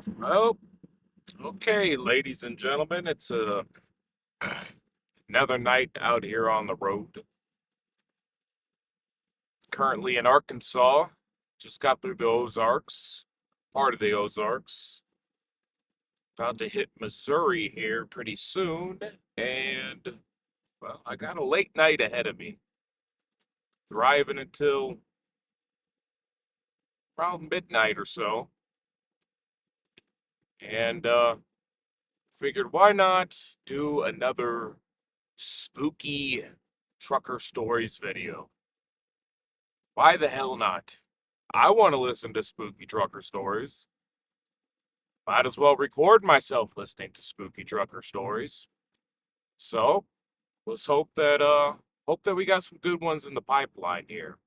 Well, okay, ladies and gentlemen, it's another night out here on the road. Currently in Arkansas. Just got through the Ozarks, part of the Ozarks. About to hit Missouri here pretty soon, and well, I got a late night ahead of me. Driving until around midnight or so, and figured why not do another spooky trucker stories video. Why the hell not? I want to listen to spooky trucker stories. Might as well record myself listening to spooky trucker stories. So, let's hope that we got some good ones in the pipeline here.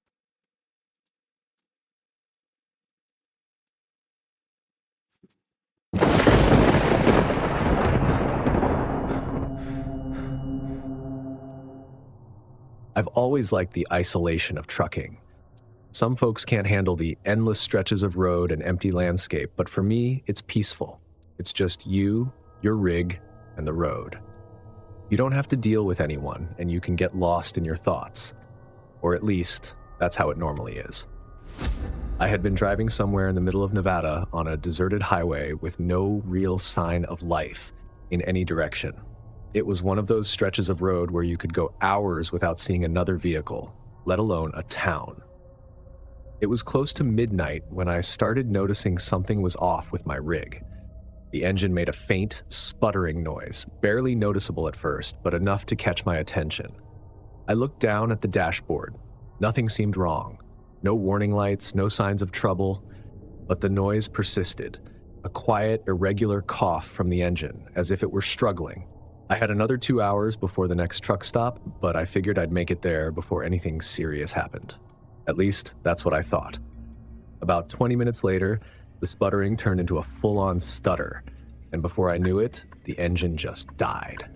I've always liked the isolation of trucking. Some folks can't handle the endless stretches of road and empty landscape, but for me, it's peaceful. It's just you, your rig, and the road. You don't have to deal with anyone, and you can get lost in your thoughts. Or at least, that's how it normally is. I had been driving somewhere in the middle of Nevada on a deserted highway with no real sign of life in any direction. It was one of those stretches of road where you could go hours without seeing another vehicle, let alone a town. It was close to midnight when I started noticing something was off with my rig. The engine made a faint, sputtering noise, barely noticeable at first, but enough to catch my attention. I looked down at the dashboard. Nothing seemed wrong. No warning lights, no signs of trouble, but the noise persisted. A quiet, irregular cough from the engine, as if it were struggling. I had another 2 hours before the next truck stop, but I figured I'd make it there before anything serious happened. At least, that's what I thought. About 20 minutes later, the sputtering turned into a full-on stutter, and before I knew it, the engine just died.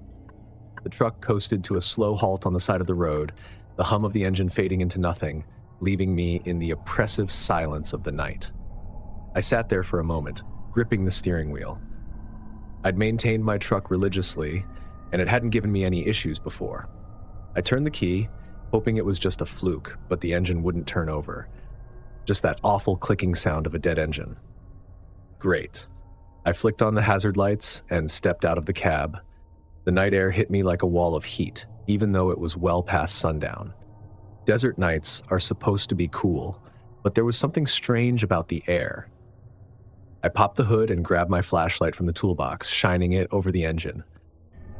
The truck coasted to a slow halt on the side of the road, the hum of the engine fading into nothing, leaving me in the oppressive silence of the night. I sat there for a moment, gripping the steering wheel. I'd maintained my truck religiously, and it hadn't given me any issues before. I turned the key, hoping it was just a fluke, but the engine wouldn't turn over. Just that awful clicking sound of a dead engine. Great. I flicked on the hazard lights and stepped out of the cab. The night air hit me like a wall of heat, even though it was well past sundown. Desert nights are supposed to be cool, but there was something strange about the air. I popped the hood and grabbed my flashlight from the toolbox, shining it over the engine.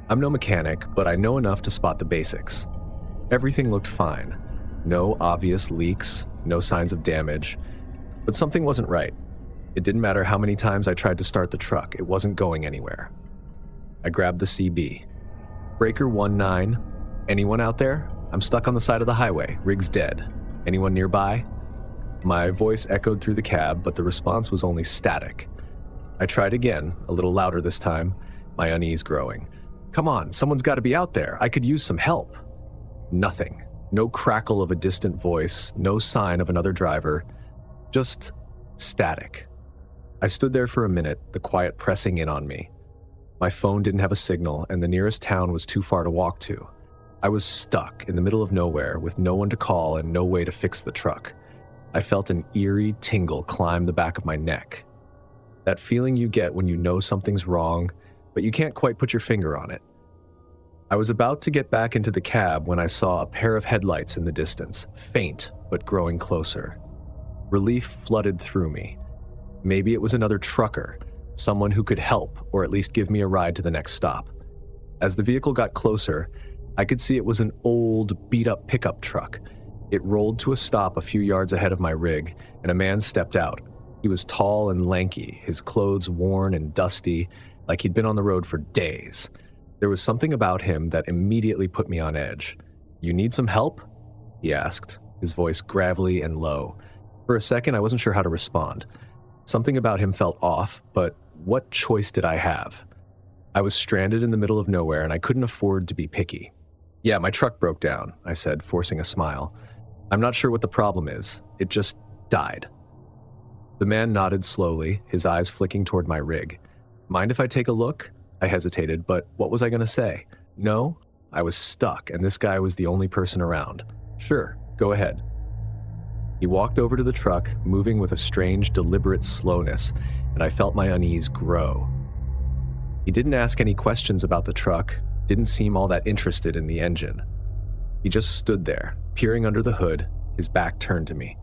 I'm no mechanic, but I know enough to spot the basics. Everything looked fine. No obvious leaks, no signs of damage, but something wasn't right. It didn't matter how many times I tried to start the truck, it wasn't going anywhere. I grabbed the CB. Breaker 19, anyone out there? I'm stuck on the side of the highway, rig's dead. Anyone nearby? My voice echoed through the cab, but the response was only static. I tried again, a little louder this time, my unease growing. Come on, someone's got to be out there. I could use some help. Nothing. No crackle of a distant voice, no sign of another driver. Just static. I stood there for a minute, the quiet pressing in on me. My phone didn't have a signal, and the nearest town was too far to walk to. I was stuck in the middle of nowhere with no one to call and no way to fix the truck. I felt an eerie tingle climb the back of my neck. That feeling you get when you know something's wrong, but you can't quite put your finger on it. I was about to get back into the cab when I saw a pair of headlights in the distance, faint but growing closer. Relief flooded through me. Maybe it was another trucker, someone who could help or at least give me a ride to the next stop. As the vehicle got closer, I could see it was an old, beat-up pickup truck. It rolled to a stop a few yards ahead of my rig, and a man stepped out. He was tall and lanky, his clothes worn and dusty, like he'd been on the road for days. There was something about him that immediately put me on edge. "You need some help?" he asked, his voice gravelly and low. For a second, I wasn't sure how to respond. Something about him felt off, but what choice did I have? I was stranded in the middle of nowhere, and I couldn't afford to be picky. "Yeah, my truck broke down," I said, forcing a smile. "I'm not sure what the problem is. It just died." The man nodded slowly, his eyes flicking toward my rig. Mind if I take a look? I hesitated, but what was I going to say? No? I was stuck, and this guy was the only person around. Sure, go ahead. He walked over to the truck, moving with a strange, deliberate slowness, and I felt my unease grow. He didn't ask any questions about the truck, didn't seem all that interested in the engine. He just stood there, peering under the hood, his back turned to me.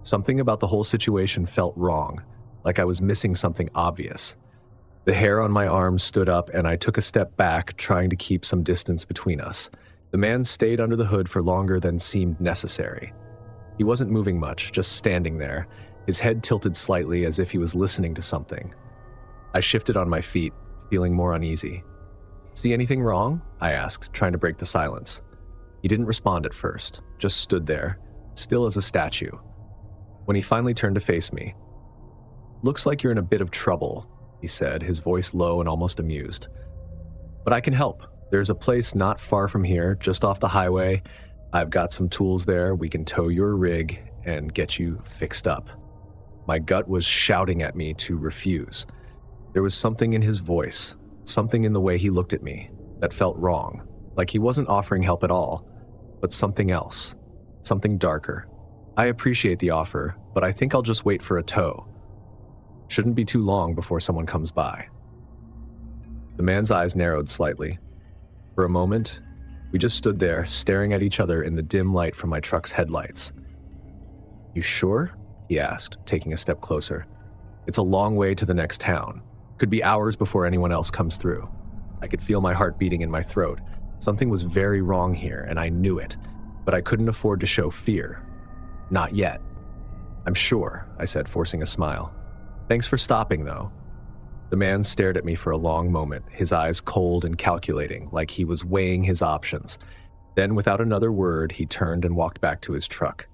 Something about the whole situation felt wrong, like I was missing something obvious. The hair on my arm stood up, and I took a step back, trying to keep some distance between us. The man stayed under the hood for longer than seemed necessary. He wasn't moving much, just standing there, his head tilted slightly as if he was listening to something. I shifted on my feet, feeling more uneasy. "See anything wrong?" I asked, trying to break the silence. He didn't respond at first, just stood there, still as a statue. When he finally turned to face me, "Looks like you're in a bit of trouble," he said, his voice low and almost amused. "But I can help. There's a place not far from here, just off the highway. I've got some tools there. We can tow your rig and get you fixed up." My gut was shouting at me to refuse. There was something in his voice, something in the way he looked at me, that felt wrong, like he wasn't offering help at all, but something else, something darker. "I appreciate the offer, but I think I'll just wait for a tow. Shouldn't be too long before someone comes by." The man's eyes narrowed slightly. For a moment, we just stood there, staring at each other in the dim light from my truck's headlights. "You sure?" he asked, taking a step closer. "It's a long way to the next town. Could be hours before anyone else comes through." I could feel my heart beating in my throat. Something was very wrong here, and I knew it, but I couldn't afford to show fear. Not yet. "I'm sure," I said, forcing a smile. "Thanks for stopping, though." The man stared at me for a long moment, his eyes cold and calculating, like he was weighing his options. Then, without another word, he turned and walked back to his truck.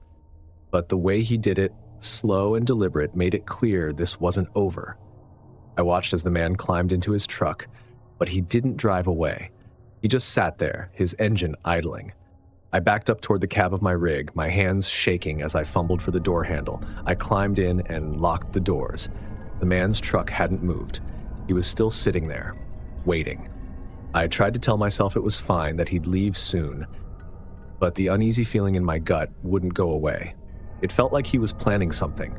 But the way he did it, slow and deliberate, made it clear this wasn't over. I watched as the man climbed into his truck, but he didn't drive away. He just sat there, his engine idling. I backed up toward the cab of my rig, my hands shaking as I fumbled for the door handle. I climbed in and locked the doors. The man's truck hadn't moved. He was still sitting there, waiting. I tried to tell myself it was fine, that he'd leave soon, but the uneasy feeling in my gut wouldn't go away. It felt like he was planning something,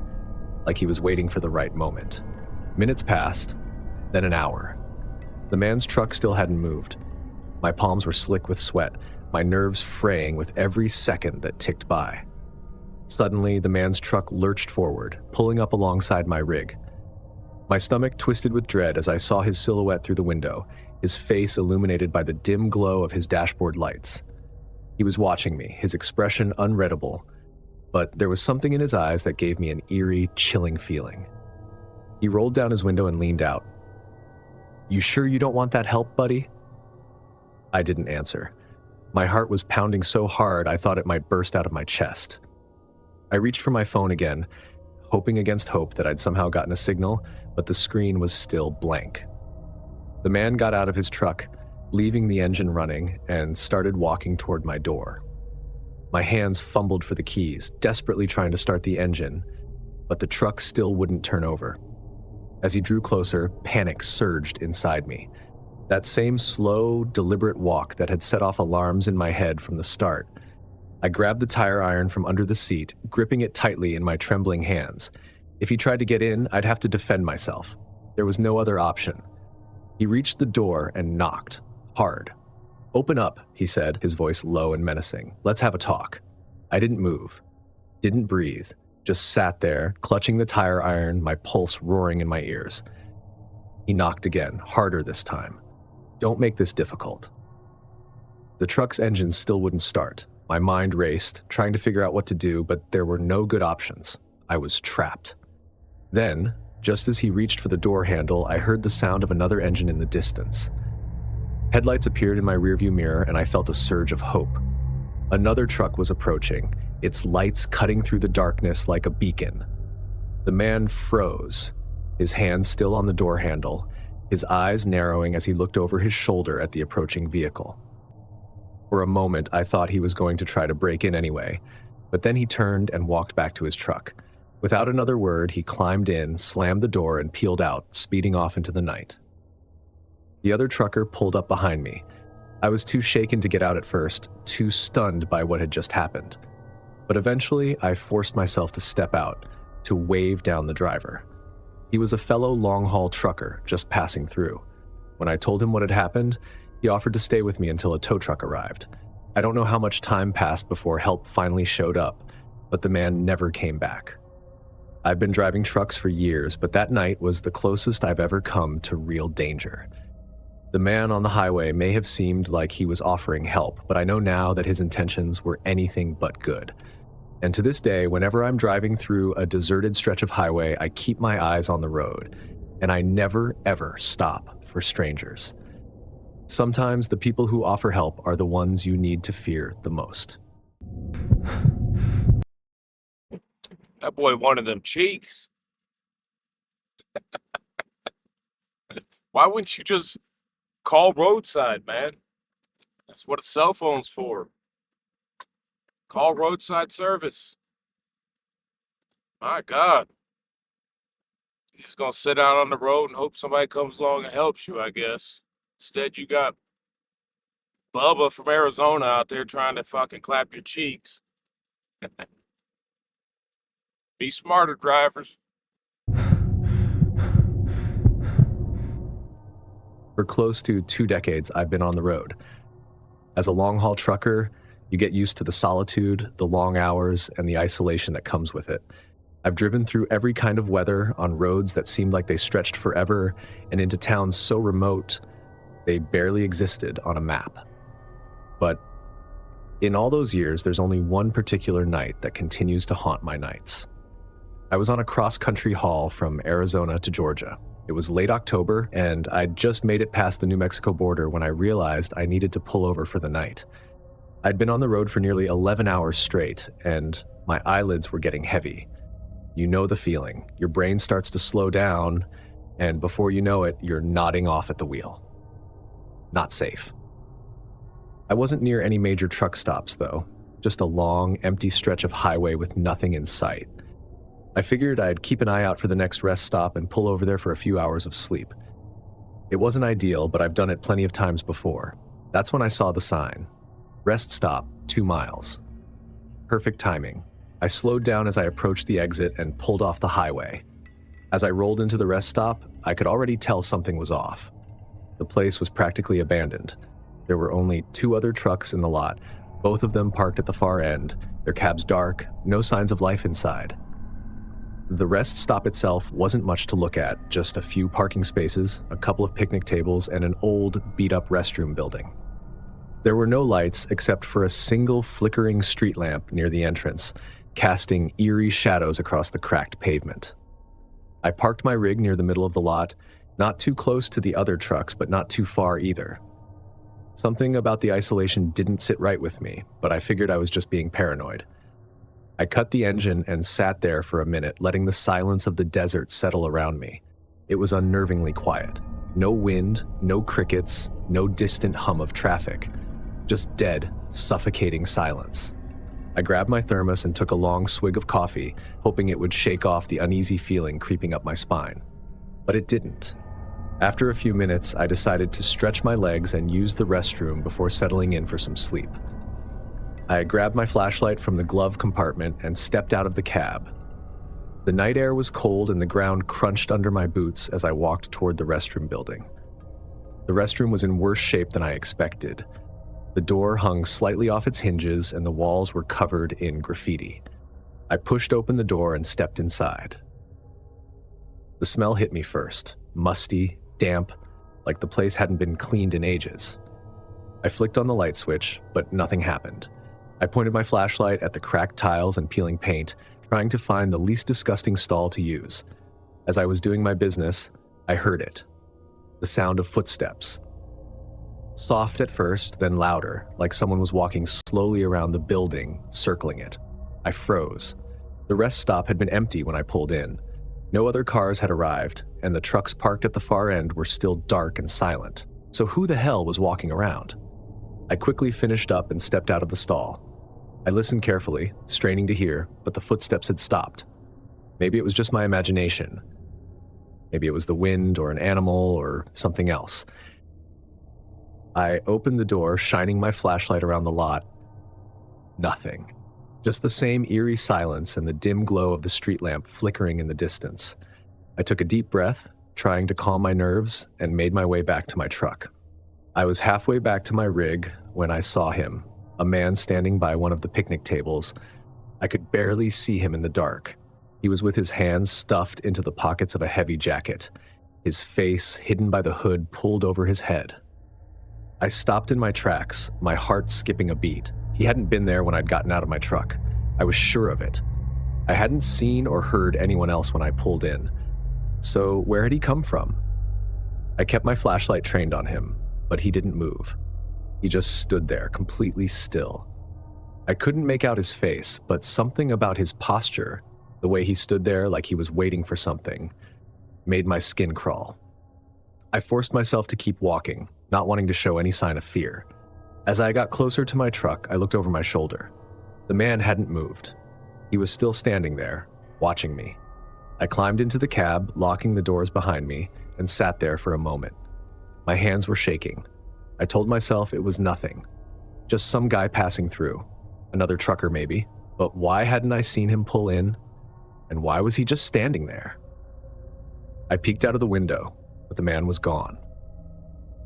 like he was waiting for the right moment. Minutes passed, then an hour. The man's truck still hadn't moved. My palms were slick with sweat, my nerves fraying with every second that ticked by. Suddenly, the man's truck lurched forward, pulling up alongside my rig. My stomach twisted with dread as I saw his silhouette through the window, his face illuminated by the dim glow of his dashboard lights. He was watching me, his expression unreadable, but there was something in his eyes that gave me an eerie, chilling feeling. He rolled down his window and leaned out. "You sure you don't want that help, buddy?" I didn't answer. My heart was pounding so hard I thought it might burst out of my chest. I reached for my phone again, hoping against hope that I'd somehow gotten a signal, but the screen was still blank. The man got out of his truck, leaving the engine running, and started walking toward my door. My hands fumbled for the keys, desperately trying to start the engine, but the truck still wouldn't turn over. As he drew closer, panic surged inside me. That same slow, deliberate walk that had set off alarms in my head from the start. I grabbed the tire iron from under the seat, gripping it tightly in my trembling hands. If he tried to get in, I'd have to defend myself. There was no other option. He reached the door and knocked, hard. "Open up," he said, his voice low and menacing. "Let's have a talk." I didn't move, didn't breathe, just sat there, clutching the tire iron, my pulse roaring in my ears. He knocked again, harder this time. "Don't make this difficult." The truck's engine still wouldn't start. My mind raced, trying to figure out what to do, but there were no good options. I was trapped. Then, just as he reached for the door handle, I heard the sound of another engine in the distance. Headlights appeared in my rearview mirror, and I felt a surge of hope. Another truck was approaching, its lights cutting through the darkness like a beacon. The man froze, his hand still on the door handle, his eyes narrowing as he looked over his shoulder at the approaching vehicle. For a moment, I thought he was going to try to break in anyway, but then he turned and walked back to his truck. Without another word, he climbed in, slammed the door, and peeled out, speeding off into the night. The other trucker pulled up behind me. I was too shaken to get out at first, too stunned by what had just happened. But eventually, I forced myself to step out, to wave down the driver. He was a fellow long-haul trucker, just passing through. When I told him what had happened, he offered to stay with me until a tow truck arrived. I don't know how much time passed before help finally showed up, but the man never came back. I've been driving trucks for years, but that night was the closest I've ever come to real danger. The man on the highway may have seemed like he was offering help, but I know now that his intentions were anything but good. And to this day, whenever I'm driving through a deserted stretch of highway, I keep my eyes on the road, and I never, ever stop for strangers. Sometimes the people who offer help are the ones you need to fear the most. That boy wanted them cheeks. Why wouldn't you just call roadside, man? That's what a cell phone's for. Call roadside service. My God. You're just gonna sit out on the road and hope somebody comes along and helps you, I guess. Instead, you got Bubba from Arizona out there trying to fucking clap your cheeks. Be smarter, drivers. For close to 2 decades, I've been on the road. As a long-haul trucker, you get used to the solitude, the long hours, and the isolation that comes with it. I've driven through every kind of weather on roads that seemed like they stretched forever and into towns so remote they barely existed on a map. But in all those years, there's only one particular night that continues to haunt my nights. I was on a cross-country haul from Arizona to Georgia. It was late October, and I'd just made it past the New Mexico border when I realized I needed to pull over for the night. I'd been on the road for nearly 11 hours straight, and my eyelids were getting heavy. You know the feeling. Your brain starts to slow down, and before you know it, you're nodding off at the wheel. Not safe. I wasn't near any major truck stops, though. Just a long, empty stretch of highway with nothing in sight. I figured I'd keep an eye out for the next rest stop and pull over there for a few hours of sleep. It wasn't ideal, but I've done it plenty of times before. That's when I saw the sign. Rest stop, 2 miles. Perfect timing. I slowed down as I approached the exit and pulled off the highway. As I rolled into the rest stop, I could already tell something was off. The place was practically abandoned. There were only 2 other trucks in the lot, both of them parked at the far end, their cabs dark, no signs of life inside. The rest stop itself wasn't much to look at, just a few parking spaces, a couple of picnic tables, and an old, beat-up restroom building. There were no lights except for a single flickering street lamp near the entrance, casting eerie shadows across the cracked pavement. I parked my rig near the middle of the lot, not too close to the other trucks, but not too far either. Something about the isolation didn't sit right with me, but I figured I was just being paranoid. I cut the engine and sat there for a minute, letting the silence of the desert settle around me. It was unnervingly quiet. No wind, no crickets, no distant hum of traffic. Just dead, suffocating silence. I grabbed my thermos and took a long swig of coffee, hoping it would shake off the uneasy feeling creeping up my spine. But it didn't. After a few minutes, I decided to stretch my legs and use the restroom before settling in for some sleep. I grabbed my flashlight from the glove compartment and stepped out of the cab. The night air was cold and the ground crunched under my boots as I walked toward the restroom building. The restroom was in worse shape than I expected. The door hung slightly off its hinges and the walls were covered in graffiti. I pushed open the door and stepped inside. The smell hit me first, musty, damp, like the place hadn't been cleaned in ages. I flicked on the light switch, but nothing happened. I pointed my flashlight at the cracked tiles and peeling paint, trying to find the least disgusting stall to use. As I was doing my business, I heard it. The sound of footsteps. Soft at first, then louder, like someone was walking slowly around the building, circling it. I froze. The rest stop had been empty when I pulled in. No other cars had arrived, and the trucks parked at the far end were still dark and silent. So who the hell was walking around? I quickly finished up and stepped out of the stall. I listened carefully, straining to hear, but the footsteps had stopped. Maybe it was just my imagination. Maybe it was the wind or an animal or something else. I opened the door, shining my flashlight around the lot. Nothing. Just the same eerie silence and the dim glow of the street lamp flickering in the distance. I took a deep breath, trying to calm my nerves, and made my way back to my truck. I was halfway back to my rig when I saw him, a man standing by one of the picnic tables. I could barely see him in the dark. He was with his hands stuffed into the pockets of a heavy jacket, his face hidden by the hood pulled over his head. I stopped in my tracks, my heart skipping a beat. He hadn't been there when I'd gotten out of my truck. I was sure of it. I hadn't seen or heard anyone else when I pulled in. So where had he come from? I kept my flashlight trained on him, but he didn't move. He just stood there, completely still. I couldn't make out his face, but something about his posture, the way he stood there like he was waiting for something, made my skin crawl. I forced myself to keep walking, not wanting to show any sign of fear. As I got closer to my truck, I looked over my shoulder. The man hadn't moved. He was still standing there, watching me. I climbed into the cab, locking the doors behind me, and sat there for a moment. My hands were shaking. I told myself it was nothing. Just some guy passing through. Another trucker maybe. But why hadn't I seen him pull in? And why was he just standing there? I peeked out of the window, but the man was gone.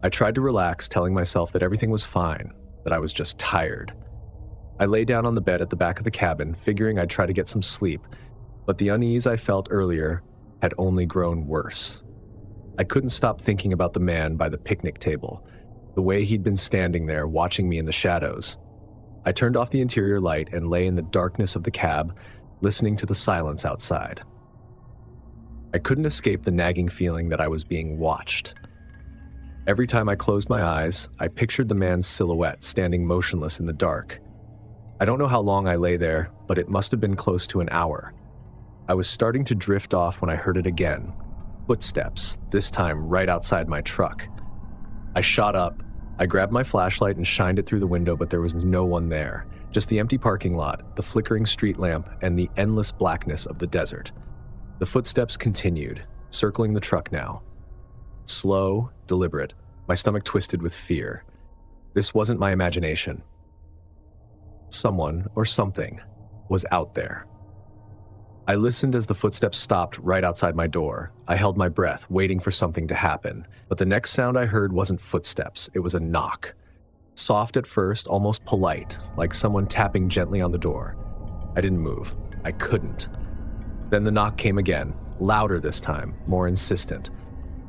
I tried to relax, telling myself that everything was fine, that I was just tired. I lay down on the bed at the back of the cabin, figuring I'd try to get some sleep, but the unease I felt earlier had only grown worse. I couldn't stop thinking about the man by the picnic table, the way he'd been standing there watching me in the shadows. I turned off the interior light and lay in the darkness of the cab, listening to the silence outside. I couldn't escape the nagging feeling that I was being watched. Every time I closed my eyes, I pictured the man's silhouette standing motionless in the dark. I don't know how long I lay there, but it must have been close to an hour. I was starting to drift off when I heard it again. Footsteps, this time right outside my truck. I shot up. I grabbed my flashlight and shined it through the window, but there was no one there. Just the empty parking lot, the flickering street lamp, and the endless blackness of the desert. The footsteps continued, circling the truck now. Slow, deliberate, my stomach twisted with fear. This wasn't my imagination. Someone, or something, was out there. I listened as the footsteps stopped right outside my door. I held my breath, waiting for something to happen. But the next sound I heard wasn't footsteps, it was a knock. Soft at first, almost polite, like someone tapping gently on the door. I didn't move. I couldn't. Then the knock came again, louder this time, more insistent.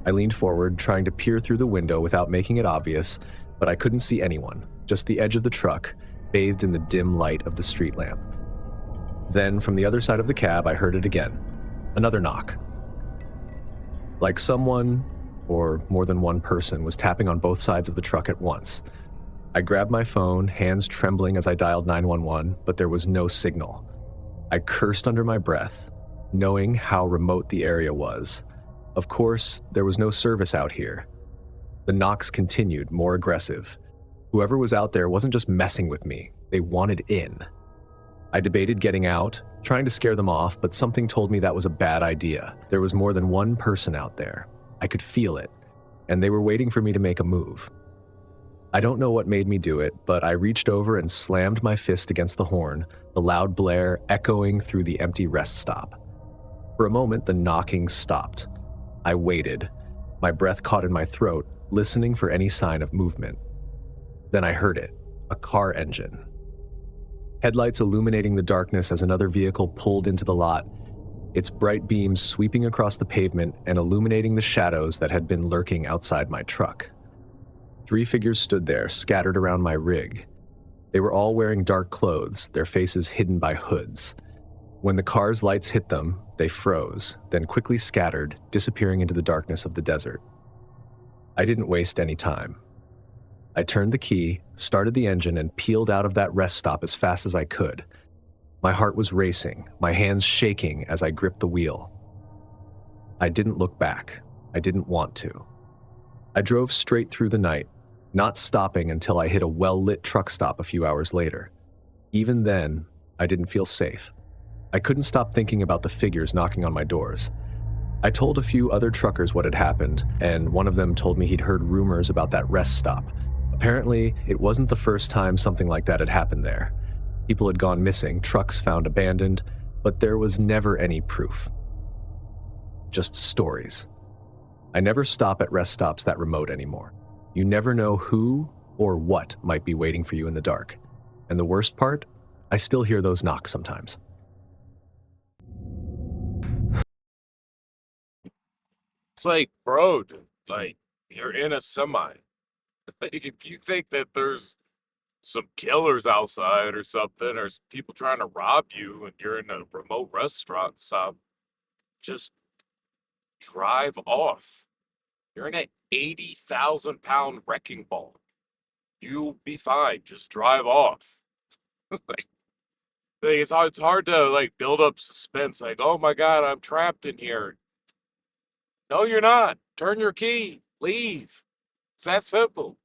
I leaned forward, trying to peer through the window without making it obvious, but I couldn't see anyone, just the edge of the truck, bathed in the dim light of the street lamp. Then, from the other side of the cab, I heard it again. Another knock. Like someone, or more than one person, was tapping on both sides of the truck at once. I grabbed my phone, hands trembling as I dialed 911, but there was no signal. I cursed under my breath, knowing how remote the area was. Of course, there was no service out here. The knocks continued, more aggressive. Whoever was out there wasn't just messing with me, they wanted in. I debated getting out, trying to scare them off, but something told me that was a bad idea. There was more than one person out there. I could feel it, and they were waiting for me to make a move. I don't know what made me do it, but I reached over and slammed my fist against the horn, the loud blare echoing through the empty rest stop. For a moment, the knocking stopped. I waited, my breath caught in my throat, listening for any sign of movement. Then I heard it, a car engine. Headlights illuminating the darkness as another vehicle pulled into the lot, its bright beams sweeping across the pavement and illuminating the shadows that had been lurking outside my truck. 3 figures stood there, scattered around my rig. They were all wearing dark clothes, their faces hidden by hoods. When the car's lights hit them, they froze, then quickly scattered, disappearing into the darkness of the desert. I didn't waste any time. I turned the key, started the engine, and peeled out of that rest stop as fast as I could. My heart was racing, my hands shaking as I gripped the wheel. I didn't look back. I didn't want to. I drove straight through the night, not stopping until I hit a well-lit truck stop a few hours later. Even then, I didn't feel safe. I couldn't stop thinking about the figures knocking on my doors. I told a few other truckers what had happened, and one of them told me he'd heard rumors about that rest stop. Apparently, it wasn't the first time something like that had happened there. People had gone missing, trucks found abandoned, but there was never any proof. Just stories. I never stop at rest stops that remote anymore. You never know who or what might be waiting for you in the dark. And the worst part, I still hear those knocks sometimes. It's like, bro, dude, like, you're in a semi. Like, if you think that there's some killers outside or something, or people trying to rob you and you're in a remote restaurant stop, just drive off. You're in an 80,000-pound wrecking ball. You'll be fine. Just drive off. like, it's hard to like build up suspense. Like, oh my God, I'm trapped in here. No, you're not. Turn your key. Leave. It's that simple.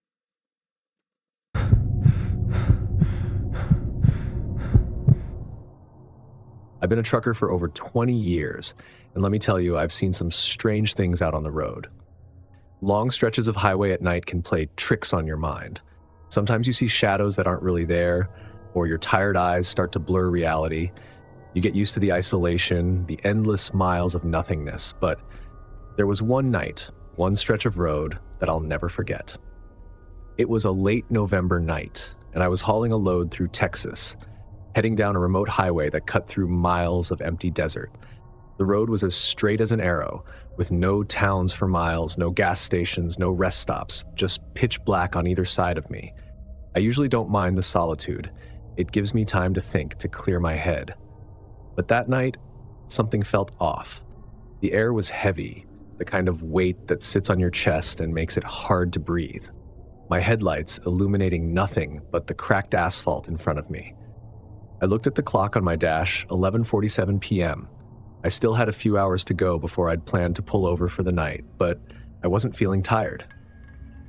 I've been a trucker for over 20 years, and let me tell you, I've seen some strange things out on the road. Long stretches of highway at night can play tricks on your mind. Sometimes you see shadows that aren't really there, or your tired eyes start to blur reality. You get used to the isolation, the endless miles of nothingness, but there was one night, one stretch of road that I'll never forget. It was a late November night, and I was hauling a load through Texas, heading down a remote highway that cut through miles of empty desert. The road was as straight as an arrow, with no towns for miles, no gas stations, no rest stops, just pitch black on either side of me. I usually don't mind the solitude. It gives me time to think, to clear my head. But that night, something felt off. The air was heavy, the kind of weight that sits on your chest and makes it hard to breathe. My headlights illuminating nothing but the cracked asphalt in front of me. I looked at the clock on my dash, 11:47 p.m. I still had a few hours to go before I'd planned to pull over for the night, but I wasn't feeling tired.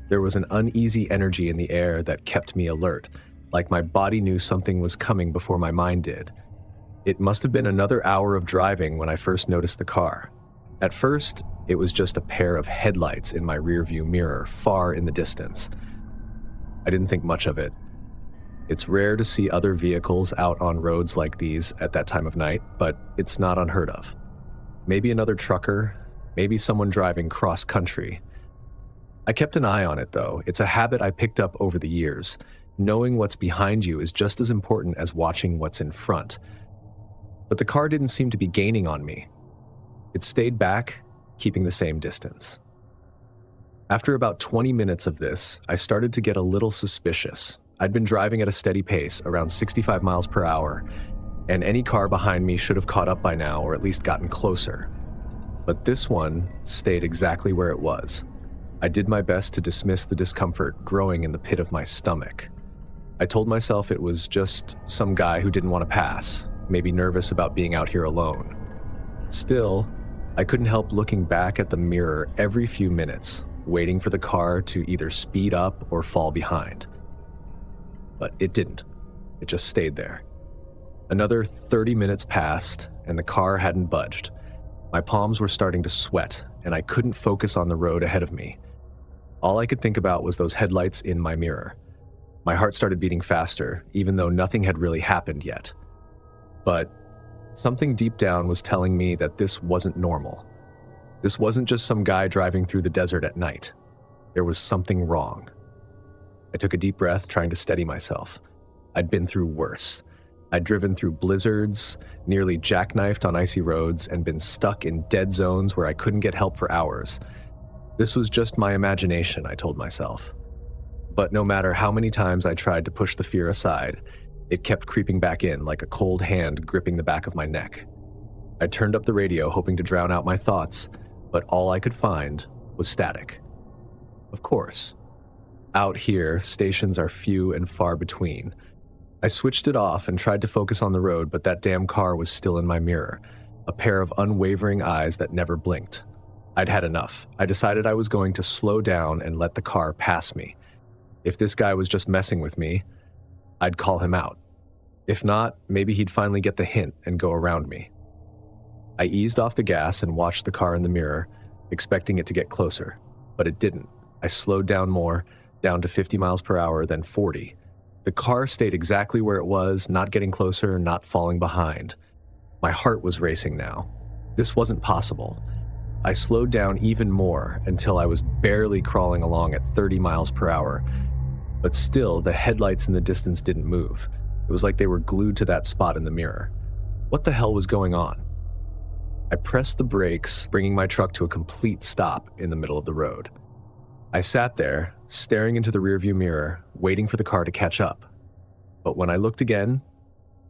There was an uneasy energy in the air that kept me alert, like my body knew something was coming before my mind did. It must have been another hour of driving when I first noticed the car. At first, it was just a pair of headlights in my rearview mirror, far in the distance. I didn't think much of it. It's rare to see other vehicles out on roads like these at that time of night, but it's not unheard of. Maybe another trucker, maybe someone driving cross-country. I kept an eye on it, though. It's a habit I picked up over the years. Knowing what's behind you is just as important as watching what's in front. But the car didn't seem to be gaining on me. It stayed back, keeping the same distance. After about 20 minutes of this, I started to get a little suspicious. I'd been driving at a steady pace, around 65 miles per hour, and any car behind me should have caught up by now or at least gotten closer. But this one stayed exactly where it was. I did my best to dismiss the discomfort growing in the pit of my stomach. I told myself it was just some guy who didn't want to pass, maybe nervous about being out here alone. Still, I couldn't help looking back at the mirror every few minutes, waiting for the car to either speed up or fall behind. But it didn't. It just stayed there. Another 30 minutes passed, and the car hadn't budged. My palms were starting to sweat, and I couldn't focus on the road ahead of me. All I could think about was those headlights in my mirror. My heart started beating faster, even though nothing had really happened yet. But something deep down was telling me that this wasn't normal. This wasn't just some guy driving through the desert at night. There was something wrong. I took a deep breath, trying to steady myself. I'd been through worse. I'd driven through blizzards, nearly jackknifed on icy roads, and been stuck in dead zones where I couldn't get help for hours. This was just my imagination, I told myself. But no matter how many times I tried to push the fear aside, it kept creeping back in like a cold hand gripping the back of my neck. I turned up the radio, hoping to drown out my thoughts, but all I could find was static. Of course. Out here, stations are few and far between. I switched it off and tried to focus on the road, but that damn car was still in my mirror, a pair of unwavering eyes that never blinked. I'd had enough. I decided I was going to slow down and let the car pass me. If this guy was just messing with me, I'd call him out. If not, maybe he'd finally get the hint and go around me. I eased off the gas and watched the car in the mirror, expecting it to get closer, but it didn't. I slowed down more, down to 50 miles per hour, then 40. The car stayed exactly where it was, not getting closer, not falling behind. My heart was racing now. This wasn't possible. I slowed down even more until I was barely crawling along at 30 miles per hour. But still, the headlights in the distance didn't move. It was like they were glued to that spot in the mirror. What the hell was going on? I pressed the brakes, bringing my truck to a complete stop in the middle of the road. I sat there, staring into the rearview mirror, waiting for the car to catch up. But when I looked again,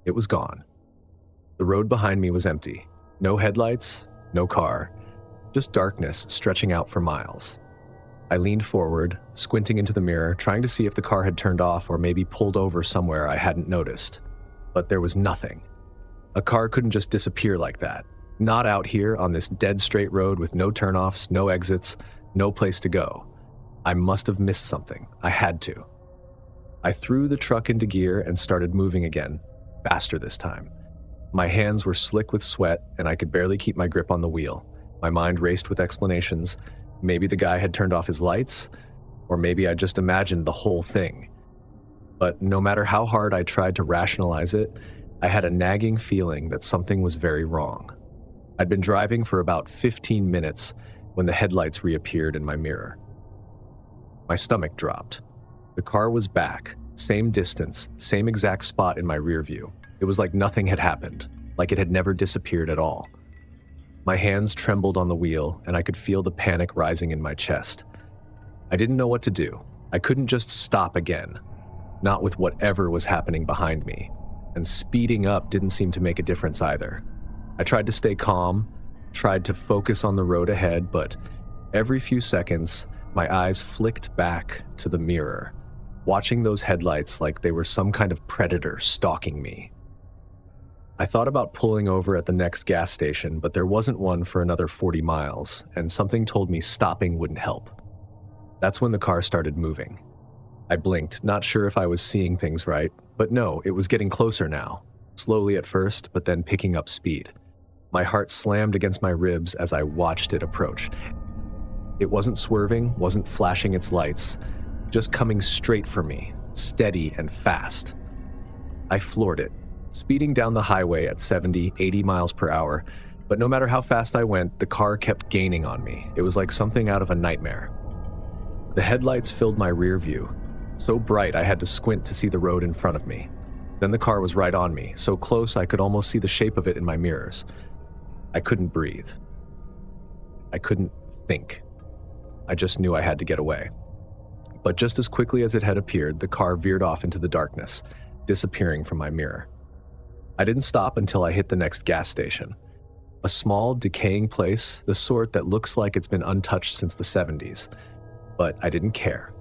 it was gone. The road behind me was empty. No headlights, no car, just darkness stretching out for miles. I leaned forward, squinting into the mirror, trying to see if the car had turned off or maybe pulled over somewhere I hadn't noticed. But there was nothing. A car couldn't just disappear like that. Not out here on this dead straight road with no turnoffs, no exits, no place to go. I must have missed something. I had to. I threw the truck into gear and started moving again, faster this time. My hands were slick with sweat and I could barely keep my grip on the wheel. My mind raced with explanations. Maybe the guy had turned off his lights, or maybe I just imagined the whole thing. But no matter how hard I tried to rationalize it, I had a nagging feeling that something was very wrong. I'd been driving for about 15 minutes when the headlights reappeared in my mirror. My stomach dropped. The car was back, same distance, same exact spot in my rear view. It was like nothing had happened, like it had never disappeared at all. My hands trembled on the wheel, and I could feel the panic rising in my chest. I didn't know what to do. I couldn't just stop again, not with whatever was happening behind me. And speeding up didn't seem to make a difference either. I tried to stay calm, tried to focus on the road ahead, but every few seconds, my eyes flicked back to the mirror, watching those headlights like they were some kind of predator stalking me. I thought about pulling over at the next gas station, but there wasn't one for another 40 miles, and something told me stopping wouldn't help. That's when the car started moving. I blinked, not sure if I was seeing things right, but no, it was getting closer now, slowly at first, but then picking up speed. My heart slammed against my ribs as I watched it approach. It wasn't swerving, wasn't flashing its lights, just coming straight for me, steady and fast. I floored it, speeding down the highway at 70, 80 miles per hour, but no matter how fast I went, the car kept gaining on me. It was like something out of a nightmare. The headlights filled my rear view, so bright I had to squint to see the road in front of me. Then the car was right on me, so close I could almost see the shape of it in my mirrors. I couldn't breathe. I couldn't think. I just knew I had to get away. But just as quickly as it had appeared, the car veered off into the darkness, disappearing from my mirror. I didn't stop until I hit the next gas station. A small, decaying place, the sort that looks like it's been untouched since the 70s. But I didn't care.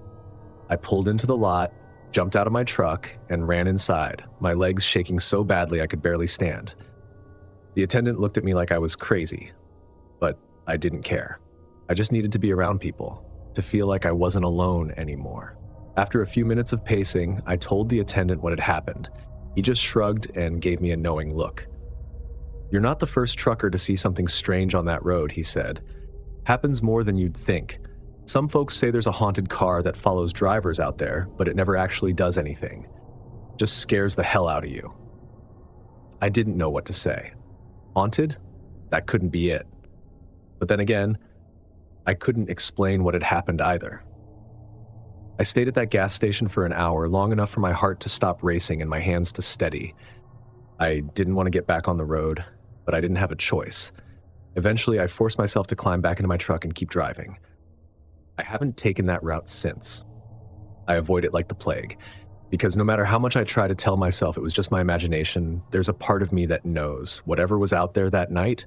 I pulled into the lot, jumped out of my truck, and ran inside, my legs shaking so badly I could barely stand. The attendant looked at me like I was crazy, but I didn't care. I just needed to be around people, to feel like I wasn't alone anymore. After a few minutes of pacing, I told the attendant what had happened. He just shrugged and gave me a knowing look. "You're not the first trucker to see something strange on that road," he said. "Happens more than you'd think. Some folks say there's a haunted car that follows drivers out there, but it never actually does anything. Just scares the hell out of you." I didn't know what to say. Haunted? That couldn't be it. But then again, I couldn't explain what had happened either. I stayed at that gas station for an hour, long enough for my heart to stop racing and my hands to steady. I didn't want to get back on the road, but I didn't have a choice. Eventually, I forced myself to climb back into my truck and keep driving. I haven't taken that route since. I avoid it like the plague, because no matter how much I try to tell myself it was just my imagination, there's a part of me that knows whatever was out there that night,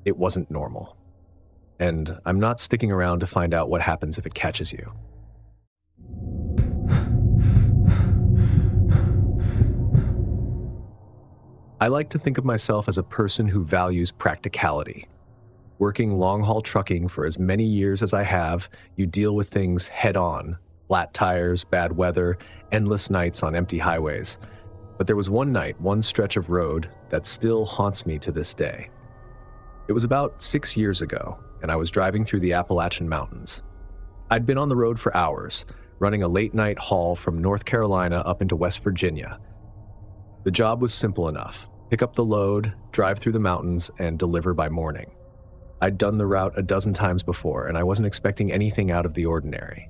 it wasn't normal. And I'm not sticking around to find out what happens if it catches you. I like to think of myself as a person who values practicality. Working long-haul trucking for as many years as I have, you deal with things head-on. Flat tires, bad weather, endless nights on empty highways. But there was one night, one stretch of road that still haunts me to this day. It was about 6 years ago, and I was driving through the Appalachian Mountains. I'd been on the road for hours, running a late-night haul from North Carolina up into West Virginia. The job was simple enough: pick up the load, drive through the mountains, and deliver by morning. I'd done the route a dozen times before, and I wasn't expecting anything out of the ordinary.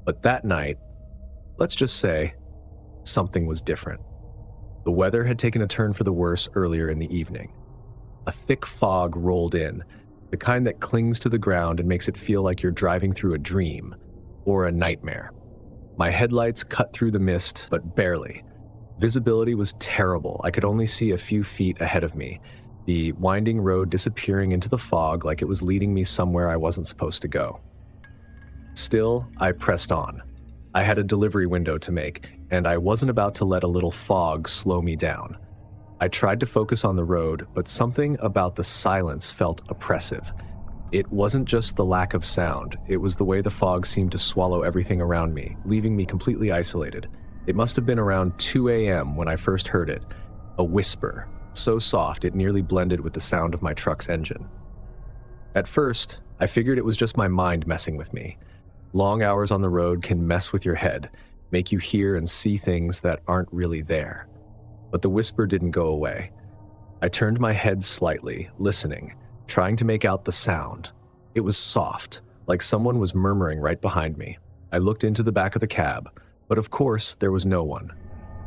But that night, let's just say, something was different. The weather had taken a turn for the worse earlier in the evening. A thick fog rolled in, the kind that clings to the ground and makes it feel like you're driving through a dream or a nightmare. My headlights cut through the mist, but barely. Visibility was terrible. I could only see a few feet ahead of me, the winding road disappearing into the fog like it was leading me somewhere I wasn't supposed to go. Still, I pressed on. I had a delivery window to make, and I wasn't about to let a little fog slow me down. I tried to focus on the road, but something about the silence felt oppressive. It wasn't just the lack of sound, it was the way the fog seemed to swallow everything around me, leaving me completely isolated. It must have been around 2 a.m. when I first heard it, a whisper, so soft it nearly blended with the sound of my truck's engine. At first, I figured it was just my mind messing with me. Long hours on the road can mess with your head, make you hear and see things that aren't really there. But the whisper didn't go away. I turned my head slightly, listening, trying to make out the sound. It was soft, like someone was murmuring right behind me. I looked into the back of the cab, but of course there was no one.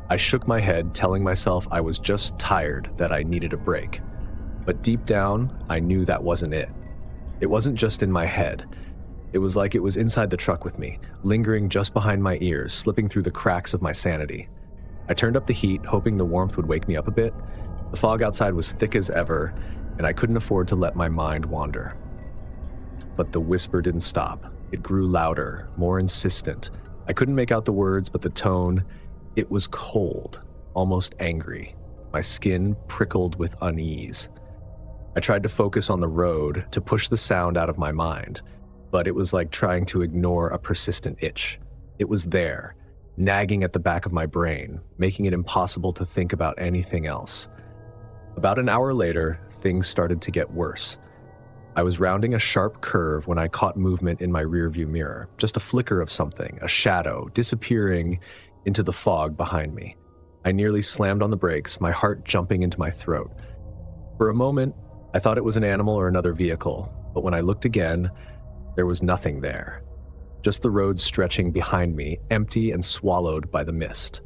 I shook my head, telling myself I was just tired, that I needed a break. But deep down, I knew that wasn't it. It wasn't just in my head. It was like it was inside the truck with me, lingering just behind my ears, slipping through the cracks of my sanity. I turned up the heat, hoping the warmth would wake me up a bit. The fog outside was thick as ever, and I couldn't afford to let my mind wander. But the whisper didn't stop. It grew louder, more insistent. I couldn't make out the words, but the tone, it was cold, almost angry. My skin prickled with unease. I tried to focus on the road, to push the sound out of my mind, but it was like trying to ignore a persistent itch. It was there, nagging at the back of my brain, making it impossible to think about anything else. About an hour later, things started to get worse. I was rounding a sharp curve when I caught movement in my rearview mirror, just a flicker of something, a shadow, disappearing into the fog behind me. I nearly slammed on the brakes, my heart jumping into my throat. For a moment, I thought it was an animal or another vehicle, but when I looked again, there was nothing there. Just the road stretching behind me, empty and swallowed by the mist.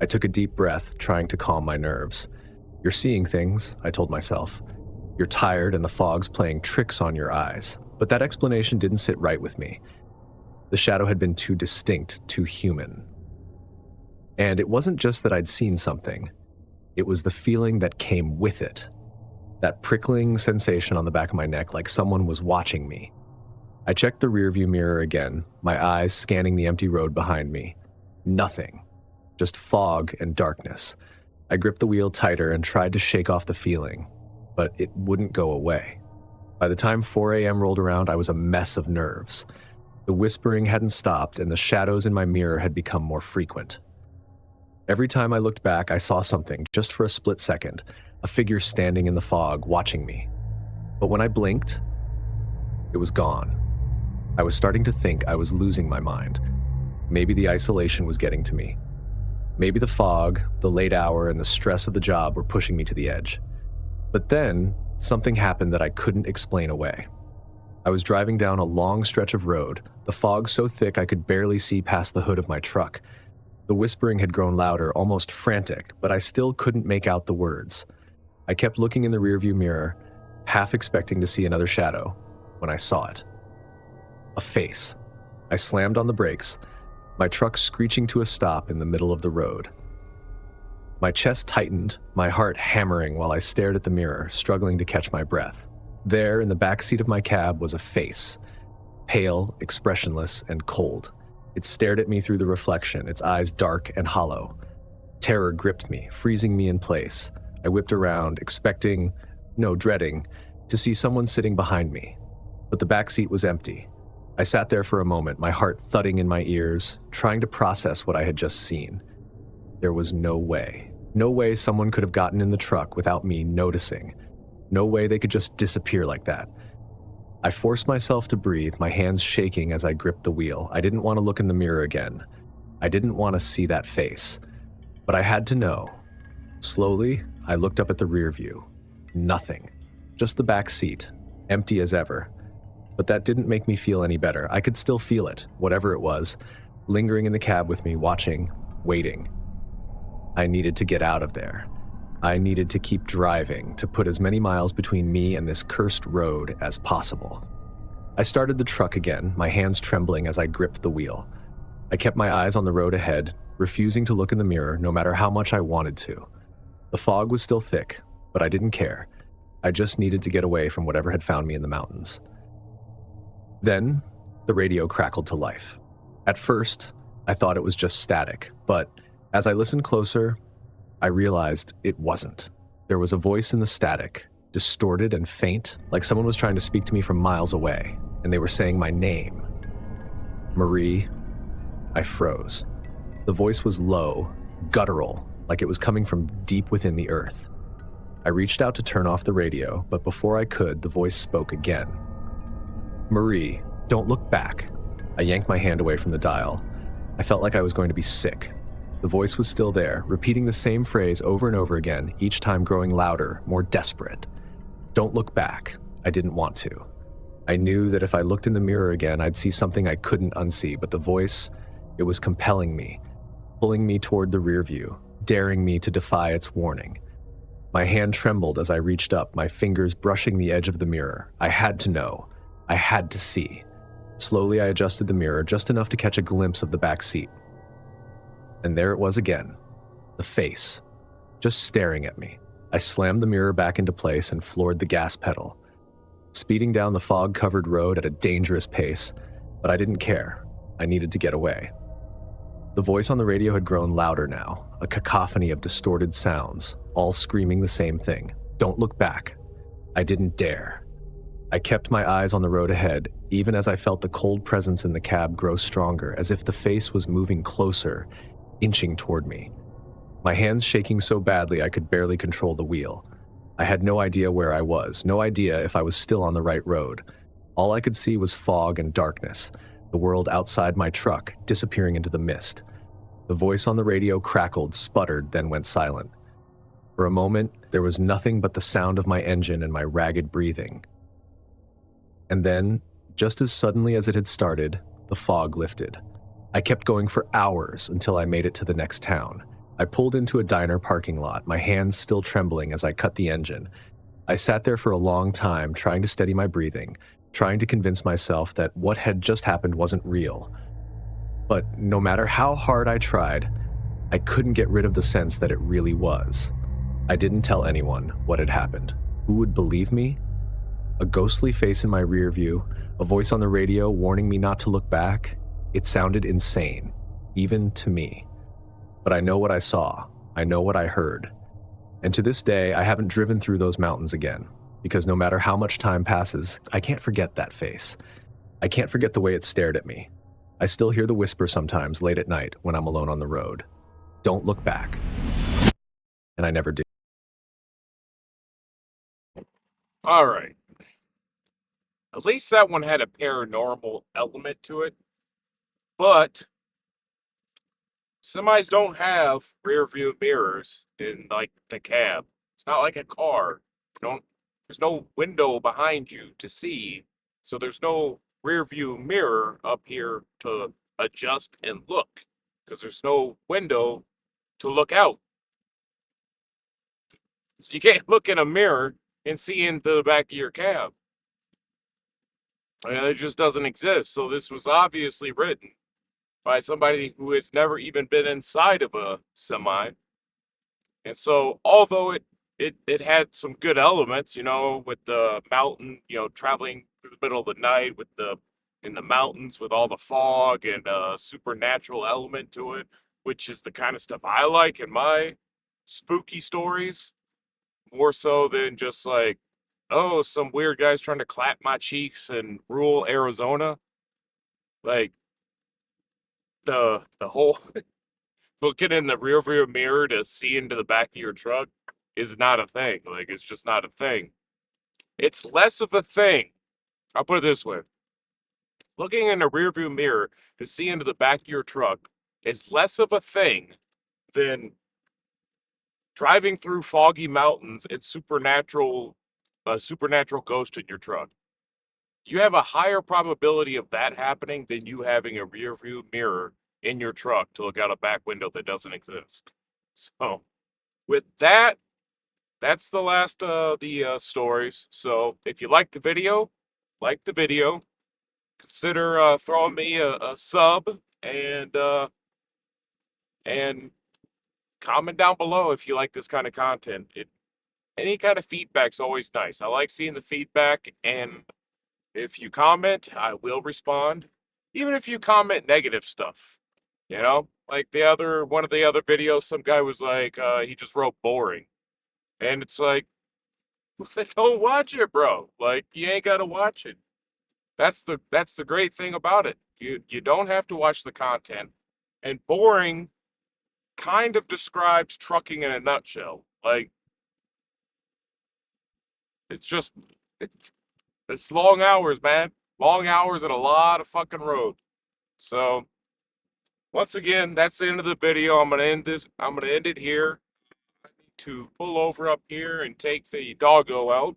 I took a deep breath, trying to calm my nerves. "You're seeing things," I told myself. "You're tired and the fog's playing tricks on your eyes." But that explanation didn't sit right with me. The shadow had been too distinct, too human. And it wasn't just that I'd seen something. It was the feeling that came with it. That prickling sensation on the back of my neck, like someone was watching me. I checked the rearview mirror again, my eyes scanning the empty road behind me. Nothing. Just fog and darkness. I gripped the wheel tighter and tried to shake off the feeling, but it wouldn't go away. By the time 4 a.m. rolled around, I was a mess of nerves. The whispering hadn't stopped, and the shadows in my mirror had become more frequent. Every time I looked back, I saw something, just for a split second, a figure standing in the fog, watching me. But when I blinked, it was gone. I was starting to think I was losing my mind. Maybe the isolation was getting to me. Maybe the fog, the late hour, and the stress of the job were pushing me to the edge. But then, something happened that I couldn't explain away. I was driving down a long stretch of road, the fog so thick I could barely see past the hood of my truck. The whispering had grown louder, almost frantic, but I still couldn't make out the words. I kept looking in the rearview mirror, half expecting to see another shadow, when I saw it. A face. I slammed on the brakes, my truck screeching to a stop in the middle of the road. My chest tightened, my heart hammering while I stared at the mirror, struggling to catch my breath. There, in the back seat of my cab, was a face, pale, expressionless, and cold. It stared at me through the reflection, its eyes dark and hollow. Terror gripped me, freezing me in place. I whipped around, dreading, to see someone sitting behind me. But the back seat was empty. I sat there for a moment, my heart thudding in my ears, trying to process what I had just seen. There was no way. No way someone could have gotten in the truck without me noticing. No way they could just disappear like that. I forced myself to breathe, my hands shaking as I gripped the wheel. I didn't want to look in the mirror again. I didn't want to see that face. But I had to know. Slowly, I looked up at the rear view. Nothing. Just the back seat, empty as ever. But that didn't make me feel any better. I could still feel it, whatever it was, lingering in the cab with me, watching, waiting. I needed to get out of there. I needed to keep driving, to put as many miles between me and this cursed road as possible. I started the truck again, my hands trembling as I gripped the wheel. I kept my eyes on the road ahead, refusing to look in the mirror no matter how much I wanted to. The fog was still thick, but I didn't care. I just needed to get away from whatever had found me in the mountains. Then, the radio crackled to life. At first, I thought it was just static, but as I listened closer, I realized it wasn't. There was a voice in the static, distorted and faint, like someone was trying to speak to me from miles away, and they were saying my name. Marie. I froze. The voice was low, guttural, like it was coming from deep within the earth. I reached out to turn off the radio, but before I could, the voice spoke again. Marie, don't look back. I yanked my hand away from the dial. I felt like I was going to be sick. The voice was still there, repeating the same phrase over and over again, each time growing louder, more desperate. Don't look back. I didn't want to. I knew that if I looked in the mirror again, I'd see something I couldn't unsee, but the voice, it was compelling me, pulling me toward the rear view, daring me to defy its warning. My hand trembled as I reached up, my fingers brushing the edge of the mirror. I had to know. I had to see. Slowly, I adjusted the mirror just enough to catch a glimpse of the back seat. And there it was again, the face, just staring at me. I slammed the mirror back into place and floored the gas pedal, speeding down the fog-covered road at a dangerous pace, but I didn't care. I needed to get away. The voice on the radio had grown louder now, a cacophony of distorted sounds, all screaming the same thing. Don't look back. I didn't dare. I kept my eyes on the road ahead, even as I felt the cold presence in the cab grow stronger, as if the face was moving closer, inching toward me. My hands shaking so badly I could barely control the wheel. I had no idea where I was, no idea if I was still on the right road. All I could see was fog and darkness, the world outside my truck disappearing into the mist. The voice on the radio crackled, sputtered, then went silent. For a moment, there was nothing but the sound of my engine and my ragged breathing. And then, just as suddenly as it had started, the fog lifted. I kept going for hours until I made it to the next town. I pulled into a diner parking lot, my hands still trembling as I cut the engine. I sat there for a long time, trying to steady my breathing, trying to convince myself that what had just happened wasn't real. But no matter how hard I tried, I couldn't get rid of the sense that it really was. I didn't tell anyone what had happened. Who would believe me? A ghostly face in my rear view, a voice on the radio warning me not to look back. It sounded insane, even to me. But I know what I saw. I know what I heard. And to this day, I haven't driven through those mountains again, because no matter how much time passes, I can't forget that face. I can't forget the way it stared at me. I still hear the whisper sometimes late at night when I'm alone on the road. Don't look back. And I never did. All right. At least that one had a paranormal element to it. But semis don't have rear view mirrors in like the cab. It's not like a car. There's no window behind you to see. So there's no rear view mirror up here to adjust and look. Because there's no window to look out. So you can't look in a mirror and see into the back of your cab. It just doesn't exist. So this was obviously written by somebody who has never even been inside of a semi. And so although it had some good elements, with the mountain, traveling through the middle of the night in the mountains with all the fog and a supernatural element to it, which is the kind of stuff I like in my spooky stories, more so than just like, oh, some weird guy's trying to clap my cheeks in rural Arizona. Like the whole looking in the rearview mirror to see into the back of your truck is not a thing. Like, it's just not a thing. It's less of a thing. I'll put it this way. Looking in the rearview mirror to see into the back of your truck is less of a thing than driving through foggy mountains and a supernatural ghost in your truck. You have a higher probability of that happening than you having a rear view mirror in your truck to look out a back window that doesn't exist. So, with that, that's the last of the stories. So, if you like the video, consider throwing me a sub and comment down below if you like this kind of content. Any kind of feedback's always nice. I like seeing the feedback, and if you comment, I will respond. Even if you comment negative stuff, like one of the other videos, some guy was like, he just wrote boring, and it's like, well, then don't watch it, bro. Like, you ain't gotta watch it. That's the great thing about it. You don't have to watch the content, and boring kind of describes trucking in a nutshell. Like, it's just it's long hours, man. Long hours and a lot of fucking road. So, once again, that's the end of the video. I'm gonna end it here. I need to pull over up here and take the doggo out.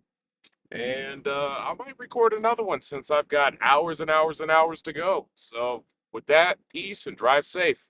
And I might record another one since I've got hours and hours and hours to go. So, with that, peace and drive safe.